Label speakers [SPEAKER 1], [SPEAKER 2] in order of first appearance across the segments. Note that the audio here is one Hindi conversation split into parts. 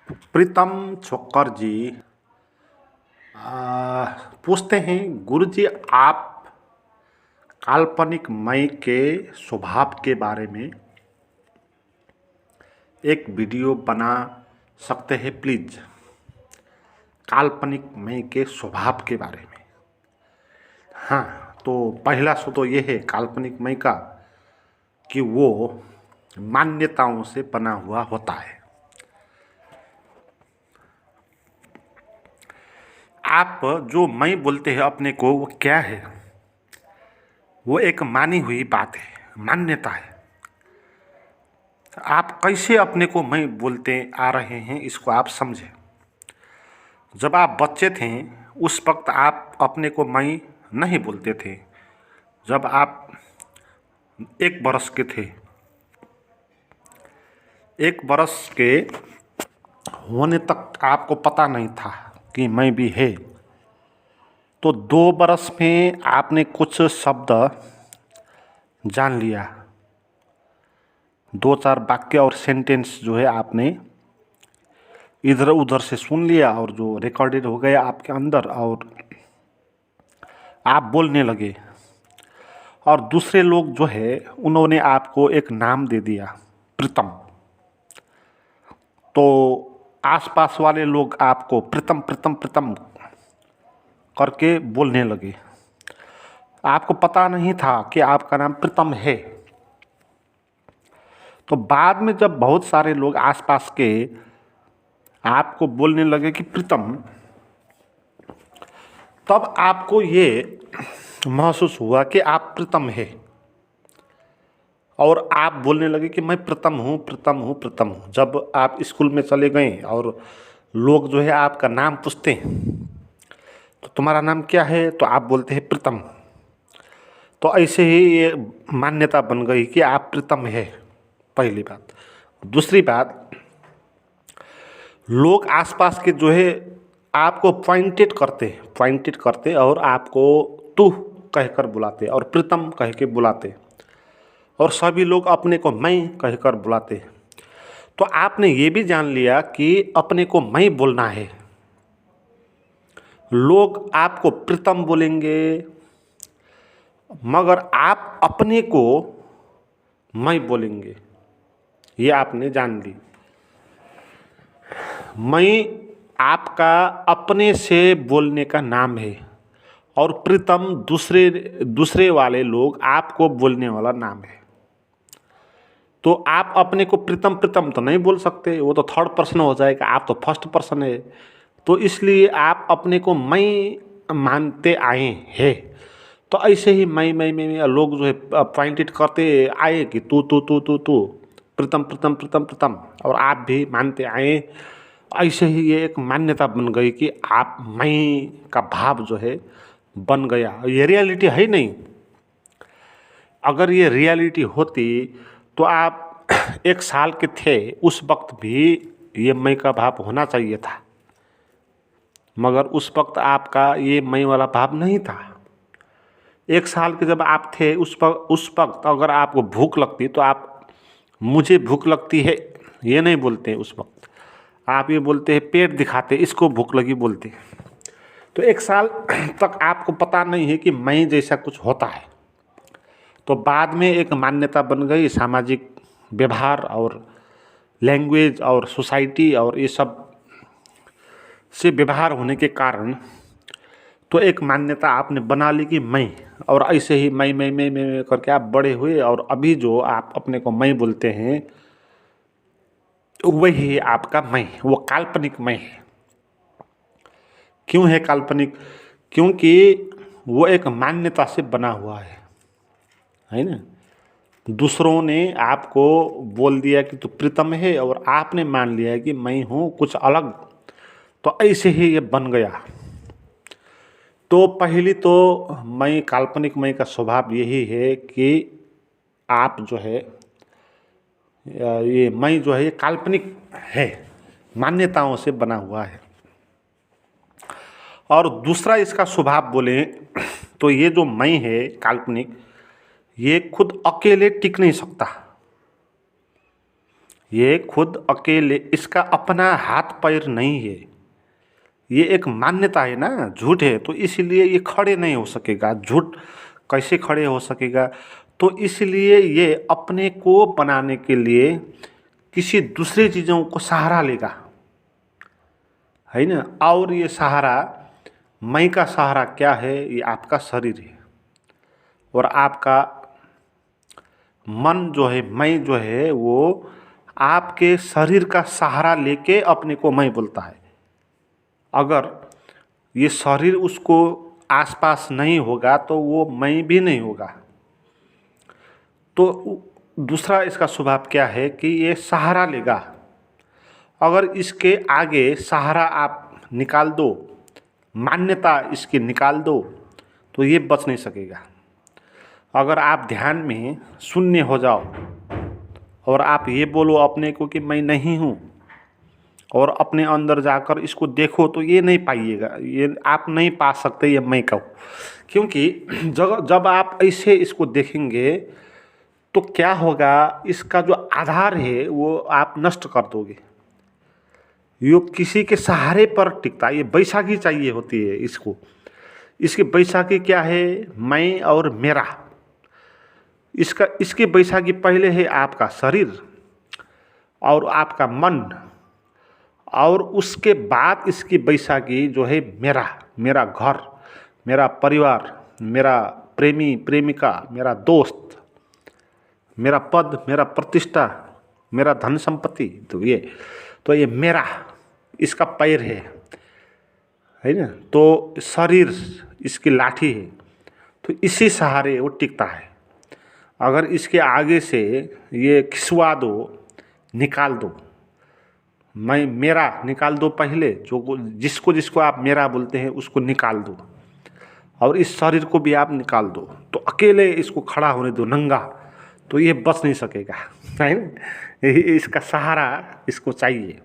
[SPEAKER 1] प्रीतम छोक्कर जी पूछते हैं, गुरुजी आप काल्पनिक मैं के स्वभाव के बारे में एक वीडियो बना सकते हैं प्लीज। काल्पनिक मैं के स्वभाव के बारे में। हाँ, तो पहला सो तो ये है काल्पनिक मैं का कि वो मान्यताओं से बना हुआ होता है। आप जो मैं बोलते हैं अपने को, वो क्या है? वो एक मानी हुई बात है, मान्यता है। आप कैसे अपने को मैं बोलते आ रहे हैं, इसको आप समझें। जब आप बच्चे थे उस वक्त आप अपने को मैं नहीं बोलते थे। जब आप 1 बरस के थे, 1 बरस के होने तक आपको पता नहीं था कि मैं भी है। तो 2 बरस में आपने कुछ शब्द जान लिया, 2-4 वाक्य और सेंटेंस जो है आपने इधर उधर से सुन लिया और जो रिकॉर्डेड हो गया आपके अंदर, और आप बोलने लगे। और दूसरे लोग जो है उन्होंने आपको एक नाम दे दिया, प्रीतम। तो आसपास वाले लोग आपको प्रीतम प्रीतम प्रीतम करके बोलने लगे। आपको पता नहीं था कि आपका नाम प्रीतम है। तो बाद में जब बहुत सारे लोग आसपास के आपको बोलने लगे कि प्रीतम, तब आपको ये महसूस हुआ कि आप प्रीतम है, और आप बोलने लगे कि मैं प्रीतम हूँ प्रीतम हूँ प्रीतम हूँ। जब आप स्कूल में चले गए और लोग जो है आपका नाम पूछते हैं, तो तुम्हारा नाम क्या है, तो आप बोलते हैं प्रीतम। तो ऐसे ही ये मान्यता बन गई कि आप प्रीतम है, पहली बात। दूसरी बात, लोग आसपास के जो है आपको पॉइंटेड करते और आपको तू कहकर बुलाते और प्रीतम कह के बुलाते, और सभी लोग अपने को मैं कहकर बुलाते। तो आपने ये भी जान लिया कि अपने को मैं बोलना है। लोग आपको प्रीतम बोलेंगे, मगर आप अपने को मैं बोलेंगे, ये आपने जान ली। मैं आपका अपने से बोलने का नाम है, और प्रीतम दूसरे वाले लोग आपको बोलने वाला नाम है। तो आप अपने को प्रीतम प्रीतम तो नहीं बोल सकते, वो तो थर्ड पर्सन हो जाएगा, आप तो फर्स्ट पर्सन है। तो इसलिए आप अपने को मैं मानते आए हैं। तो ऐसे ही मैं लोग जो है पॉइंटेड करते आए कि तू तू तू तू तू प्रीतम प्रीतम प्रीतम प्रीतम, और आप भी मानते आए। ऐसे ही ये एक मान्यता बन गई कि आप मैं का भाव जो है बन गया। ये रियलिटी है नहीं। अगर ये रियलिटी होती तो आप 1 साल के थे उस वक्त भी ये मैं का भाव होना चाहिए था, मगर उस वक्त आपका ये मैं वाला भाव नहीं था। 1 साल के जब आप थे उस वक्त अगर आपको भूख लगती तो आप मुझे भूख लगती है ये नहीं बोलते। उस वक्त आप ये बोलते हैं, पेट दिखाते, इसको भूख लगी बोलते। तो 1 साल तक आपको पता नहीं है कि मैं जैसा कुछ होता है। तो बाद में एक मान्यता बन गई, सामाजिक व्यवहार और लैंग्वेज और सोसाइटी और ये सब से व्यवहार होने के कारण तो एक मान्यता आपने बना ली कि मैं, और ऐसे ही मैं करके आप बड़े हुए। और अभी जो आप अपने को मैं बोलते हैं वही आपका मैं, वो काल्पनिक मैं है। क्यों है काल्पनिक? क्योंकि वो एक मान्यता से बना हुआ है ना। दूसरों ने आपको बोल दिया कि तू प्रीतम है, और आपने मान लिया कि मैं हूँ कुछ अलग। तो ऐसे ही ये बन गया। तो पहली तो मैं काल्पनिक मैं का स्वभाव यही है कि आप जो है ये मैं जो है ये काल्पनिक है, मान्यताओं से बना हुआ है। और दूसरा इसका स्वभाव बोले तो ये जो मैं है काल्पनिक, ये खुद अकेले टिक नहीं सकता। ये खुद अकेले, इसका अपना हाथ पैर नहीं है, ये एक मान्यता है ना, झूठ है, तो इसलिए ये खड़े नहीं हो सकेगा। झूठ कैसे खड़े हो सकेगा? तो इसलिए ये अपने को बनाने के लिए किसी दूसरे चीज़ों को सहारा लेगा, है ना। और ये सहारा, मैं का सहारा क्या है? ये आपका शरीर है, और आपका मन जो है, मैं जो है, वो आपके शरीर का सहारा लेके अपने को मैं बोलता है। अगर ये शरीर उसको आसपास नहीं होगा तो वो मैं भी नहीं होगा। तो दूसरा इसका स्वभाव क्या है कि ये सहारा लेगा। अगर इसके आगे सहारा आप निकाल दो, मान्यता इसकी निकाल दो, तो ये बच नहीं सकेगा। अगर आप ध्यान में शून्य हो जाओ और आप ये बोलो अपने को कि मैं नहीं हूँ, और अपने अंदर जाकर इसको देखो, तो ये नहीं पाइएगा, ये आप नहीं पा सकते ये मैं कहूँ। क्योंकि जब आप ऐसे इसको देखेंगे तो क्या होगा, इसका जो आधार है वो आप नष्ट कर दोगे। ये किसी के सहारे पर टिकता है। ये बैसाखी चाहिए होती है इसको। इसकी बैसाखी क्या है? मैं और मेरा। इसकी बैसाखी पहले है आपका शरीर और आपका मन, और उसके बाद इसकी बैसाखी जो है मेरा घर, मेरा परिवार, मेरा प्रेमी प्रेमिका, मेरा दोस्त, मेरा पद, मेरा प्रतिष्ठा, मेरा धन संपत्ति। तो ये मेरा, इसका पैर है ना। तो शरीर इसकी लाठी है, तो इसी सहारे वो टिकता है। अगर इसके आगे से ये खिंचवा दो, निकाल दो, मैं मेरा निकाल दो, पहले जो जिसको आप मेरा बोलते हैं उसको निकाल दो, और इस शरीर को भी आप निकाल दो, तो अकेले इसको खड़ा होने दो नंगा, तो ये बच नहीं सकेगा, है ना। इसका सहारा इसको चाहिए।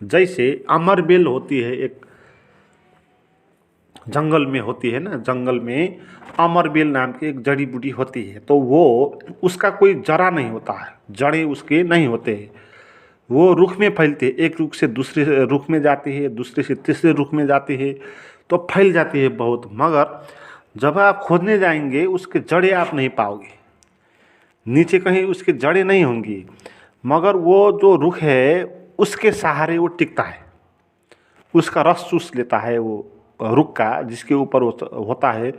[SPEAKER 1] जैसे अमर बेल होती है, एक जंगल में होती है ना, जंगल में अमर बेल नाम की एक जड़ी बूटी होती है। तो वो, उसका कोई जड़ा नहीं होता है, जड़ें उसके नहीं होते हैं, वो रुख में फैलते हैं, एक रुख से दूसरे रुख में जाती है, दूसरे से तीसरे रुख में जाती है, तो फैल जाती है बहुत। मगर जब आप खोदने जाएंगे उसके जड़ें आप नहीं पाओगे, नीचे कहीं उसके जड़ें नहीं होंगी, मगर वो जो रुख है उसके सहारे वो टिकता है, उसका रस चूस लेता है वो रुख का, जिसके ऊपर होता है,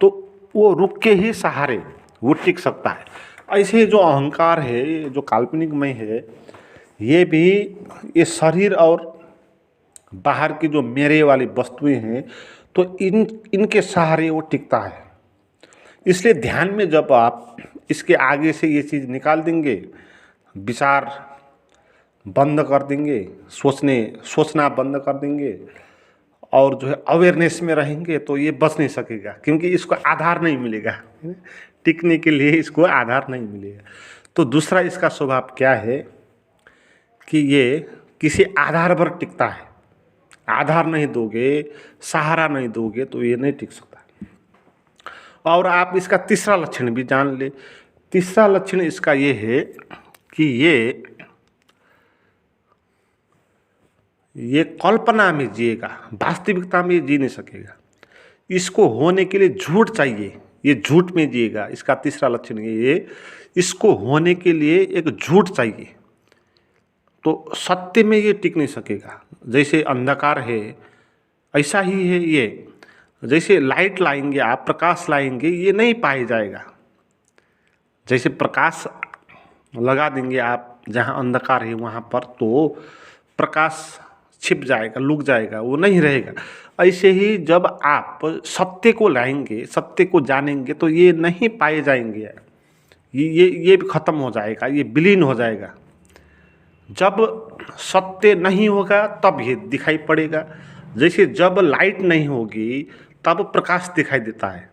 [SPEAKER 1] तो वो रुख के ही सहारे वो टिक सकता है। ऐसे जो अहंकार है, जो काल्पनिक मैं है, ये भी, ये शरीर और बाहर की जो मेरे वाली वस्तुएं हैं, तो इनके सहारे वो टिकता है। इसलिए ध्यान में जब आप इसके आगे से ये चीज़ निकाल देंगे, विचार बंद कर देंगे, सोचना बंद कर देंगे, और जो है अवेयरनेस में रहेंगे, तो ये बच नहीं सकेगा, क्योंकि इसको आधार नहीं मिलेगा, टिकने के लिए इसको आधार नहीं मिलेगा। तो दूसरा इसका स्वभाव क्या है कि ये किसी आधार पर टिकता है। आधार नहीं दोगे, सहारा नहीं दोगे, तो ये नहीं टिक सकता। और आप इसका तीसरा लक्षण भी जान ले। तीसरा लक्षण इसका ये है कि ये कल्पना में जिएगा, वास्तविकता में जी नहीं सकेगा। इसको होने के लिए झूठ चाहिए, ये झूठ में जिएगा। इसका तीसरा लक्षण ये, इसको होने के लिए एक झूठ चाहिए, तो सत्य में ये टिक नहीं सकेगा। जैसे अंधकार है, ऐसा ही है ये। जैसे लाइट लाएंगे आप, प्रकाश लाएंगे, ये नहीं पाया जाएगा। जैसे प्रकाश लगा देंगे आप जहाँ अंधकार है वहाँ पर, तो प्रकाश छिप जाएगा, लुक जाएगा, वो नहीं रहेगा। ऐसे ही जब आप सत्य को लाएंगे, सत्य को जानेंगे, तो ये नहीं पाए जाएंगे, ये भी खत्म हो जाएगा, ये विलीन हो जाएगा। जब सत्य नहीं होगा तब ये दिखाई पड़ेगा। जैसे जब लाइट नहीं होगी तब प्रकाश दिखाई देता है,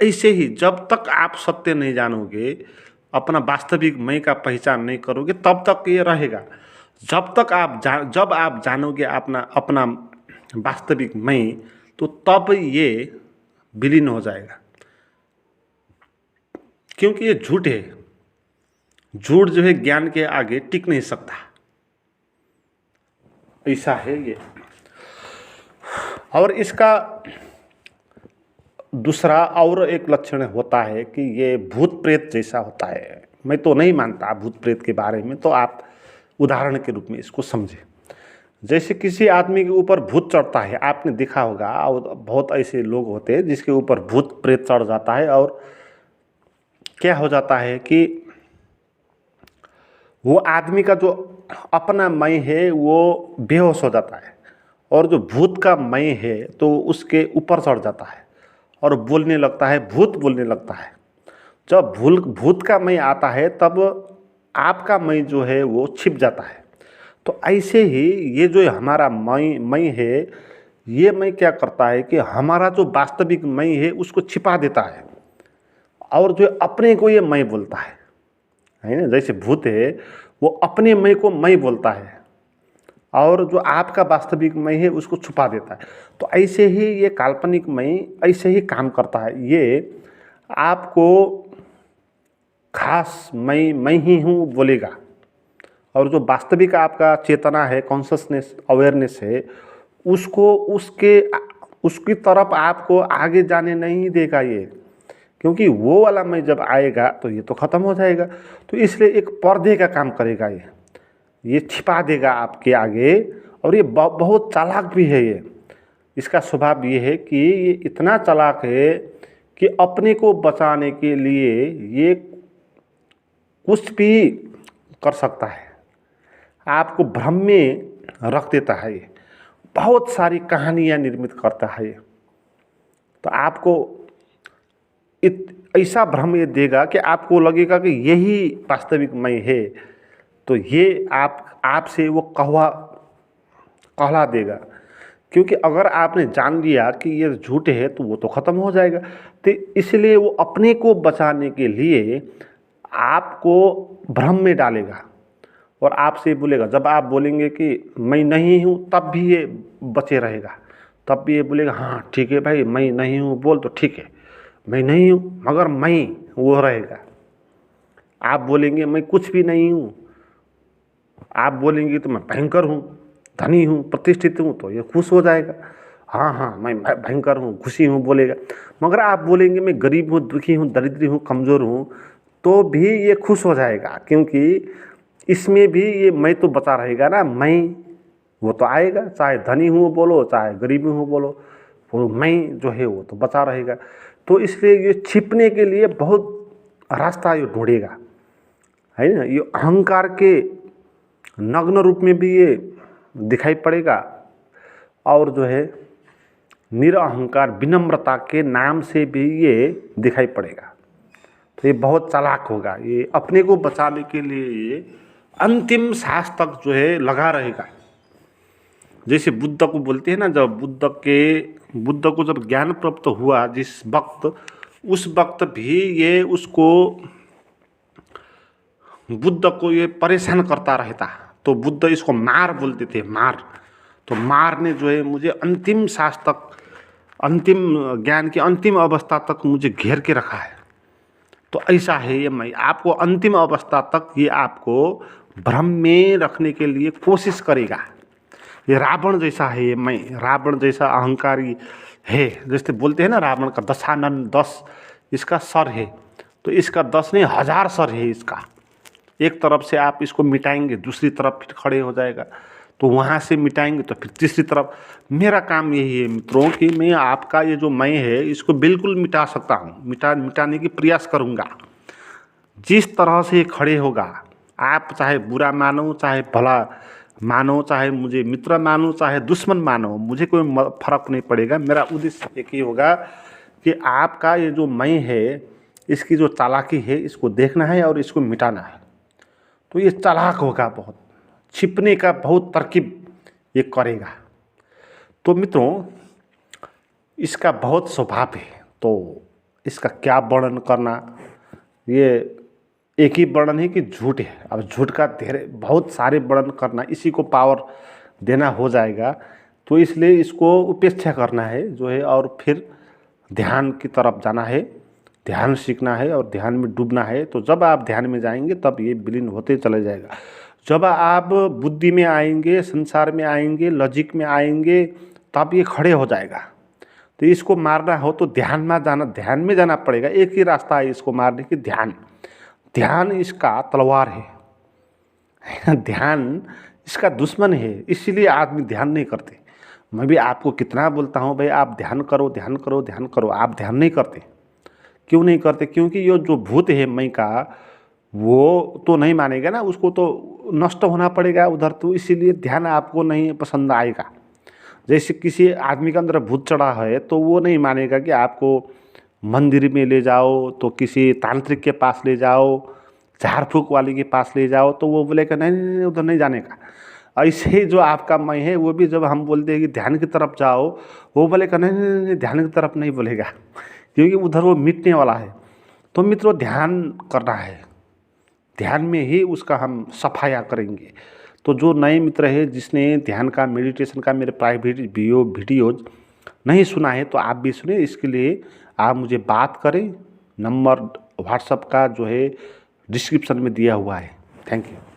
[SPEAKER 1] ऐसे ही जब तक आप सत्य नहीं जानोगे, अपना वास्तविक मैं का पहचान नहीं करोगे, तब तक ये रहेगा। जब आप जानोगे अपना वास्तविक मैं, तो तब ये विलीन हो जाएगा, क्योंकि ये झूठ है। झूठ जो है ज्ञान के आगे टिक नहीं सकता, ऐसा है ये। और इसका दूसरा और एक लक्षण होता है कि ये भूत प्रेत जैसा होता है। मैं तो नहीं मानता भूत प्रेत के बारे में, तो आप उदाहरण के रूप में इसको समझें। जैसे किसी आदमी के ऊपर भूत चढ़ता है, आपने देखा होगा, और बहुत ऐसे लोग होते हैं जिसके ऊपर भूत प्रेत चढ़ जाता है, और क्या हो जाता है कि वो आदमी का जो अपना मैं है वो बेहोश हो जाता है, और जो भूत का मैं है तो उसके ऊपर चढ़ जाता है और बोलने लगता है, भूत बोलने लगता है। जब भूत का मैं आता है तब आपका मैं जो है वो छिप जाता है। तो ऐसे ही ये जो हमारा मैं है, ये मैं क्या करता है कि हमारा जो वास्तविक मैं है उसको छिपा देता है, और जो अपने को ये मैं बोलता है ना। जैसे भूत है वो अपने मैं को मैं बोलता है, और जो आपका वास्तविक मैं है उसको छुपा देता है। तो ऐसे ही ये काल्पनिक मैं ऐसे ही काम करता है। ये आपको खास मैं ही हूँ बोलेगा, और जो वास्तविक आपका चेतना है, कॉन्शसनेस, अवेयरनेस है, उसको उसकी तरफ आपको आगे जाने नहीं देगा ये, क्योंकि वो वाला मैं जब आएगा तो ये तो ख़त्म हो जाएगा। तो इसलिए एक पर्दे का काम करेगा ये छिपा देगा आपके आगे। और ये बहुत चालाक भी है। ये इसका स्वभाव ये है कि ये इतना चालाक है कि अपने को बचाने के लिए ये कुछ भी कर सकता है, आपको भ्रम में रख देता है। ये बहुत सारी कहानियाँ निर्मित करता है ये। तो आपको ऐसा भ्रम ये देगा कि आपको लगेगा कि यही वास्तविक मैं है। तो ये आपसे वो कहला देगा, क्योंकि अगर आपने जान लिया कि ये झूठ है तो वो तो ख़त्म हो जाएगा। तो इसलिए वो अपने को बचाने के लिए आपको भ्रम में डालेगा और आपसे बोलेगा। जब आप बोलेंगे कि मैं नहीं हूँ तब भी ये बचे रहेगा, तब भी ये बोलेगा हाँ ठीक है भाई मैं नहीं हूँ बोल, तो ठीक है मैं नहीं हूँ, मगर मैं वो रहेगा। आप बोलेंगे मैं कुछ भी नहीं हूँ, आप बोलेंगे तो मैं भयंकर हूँ, धनी हूँ, प्रतिष्ठित हूँ, तो ये खुश हो जाएगा। हाँ हाँ मैं भयंकर हूँ, खुशी हूँ बोलेगा। मगर आप बोलेंगे मैं गरीब हूँ, दुखी हूँ, दरिद्री हूँ, कमज़ोर हूँ, तो भी ये खुश हो जाएगा, क्योंकि इसमें भी ये मैं तो बचा रहेगा ना। मैं वो तो आएगा, चाहे धनी हूँ बोलो, चाहे गरीब हूँ बोलो, वो मैं जो है वो तो बचा रहेगा। तो इसलिए ये छिपने के लिए बहुत रास्ता ये ढूंढेगा, है ना। ये अहंकार के नग्न रूप में भी ये दिखाई पड़ेगा, और जो है निरअहंकार विनम्रता के नाम से भी ये दिखाई पड़ेगा। तो ये बहुत चालाक होगा। ये अपने को बचाने के लिए ये अंतिम सांस तक जो है लगा रहेगा। जैसे बुद्ध को बोलते हैं ना, जब बुद्ध को जब ज्ञान प्राप्त हुआ जिस वक्त, उस वक्त भी ये उसको बुद्ध को ये परेशान करता रहता। तो बुद्ध इसको मार बोलते थे, मार। तो मार ने जो है मुझे अंतिम सांस तक, अंतिम ज्ञान की अंतिम अवस्था तक मुझे घेर के रखा है। तो ऐसा है ये मैं, आपको अंतिम अवस्था तक ये आपको भ्रम में रखने के लिए कोशिश करेगा। ये रावण जैसा है ये मैं, रावण जैसा अहंकारी है। जैसे बोलते हैं ना रावण का दशानन 10 इसका सर है, तो इसका 10 नहीं 1000 सर है इसका। एक तरफ से आप इसको मिटाएंगे, दूसरी तरफ फिर खड़े हो जाएगा, तो वहाँ से मिटाएंगे तो फिर तीसरी तरफ। मेरा काम यही है मित्रों कि मैं आपका ये जो मैं है इसको बिल्कुल मिटा सकता हूँ, मिटाने की प्रयास करूँगा। जिस तरह से खड़े होगा, आप चाहे बुरा मानो, चाहे भला मानो, चाहे मुझे मित्र मानो, चाहे दुश्मन मानो, मुझे कोई फर्क नहीं पड़ेगा। मेरा उद्देश्य एक ही होगा कि आपका ये जो मैं है इसकी जो चालाकी है इसको देखना है और इसको मिटाना है। तो ये चालाक होगा, बहुत छिपने का बहुत तरकीब ये करेगा। तो मित्रों इसका बहुत स्वभाव है, तो इसका क्या वर्णन करना, ये एक ही वर्णन है कि झूठ है। अब झूठ का बहुत सारे वर्णन करना, इसी को पावर देना हो जाएगा। तो इसलिए इसको उपेक्षा करना है जो है, और फिर ध्यान की तरफ जाना है ध्यान सीखना है और ध्यान में डूबना है। तो जब आप ध्यान में जाएंगे तब ये विलीन होते चले जाएगा। जब आप बुद्धि में आएंगे, संसार में आएंगे, लॉजिक में आएंगे, तब ये खड़े हो जाएगा। तो इसको मारना हो तो ध्यान में जाना पड़ेगा। एक ही रास्ता है इसको मारने की, ध्यान। ध्यान इसका तलवार है ध्यान इसका दुश्मन है, इसीलिए आदमी ध्यान नहीं करते। मैं भी आपको कितना बोलता हूँ भाई आप ध्यान करो, ध्यान करो, ध्यान करो, आप ध्यान नहीं करते। क्यों नहीं करते? क्योंकि ये जो भूत है मैं का, वो तो नहीं मानेगा ना, उसको तो नष्ट होना पड़ेगा उधर, तो इसीलिए ध्यान आपको नहीं पसंद आएगा। जैसे किसी आदमी के अंदर भूत चढ़ा है तो वो नहीं मानेगा कि आपको मंदिर में ले जाओ, तो किसी तांत्रिक के पास ले जाओ, झाड़ फूक वाले के पास ले जाओ, तो वो बोलेगा नहीं नहीं नहीं उधर नहीं जाने का। ऐसे ही जो आपका मैं है वो भी जब हम बोलते हैं कि ध्यान की तरफ जाओ, वो बोलेगा नहीं नहीं नहीं ध्यान की तरफ नहीं बोलेगा क्योंकि उधर वो मिटने वाला है। तो मित्रों ध्यान करना है, ध्यान में ही उसका हम सफाया करेंगे। तो जो नए मित्र है जिसने ध्यान का, मेडिटेशन का मेरे प्राइवेट वीडियोज नहीं सुना है तो आप भी सुने। इसके लिए आप मुझे बात करें, नंबर व्हाट्सएप का जो है डिस्क्रिप्शन में दिया हुआ है। Thank you.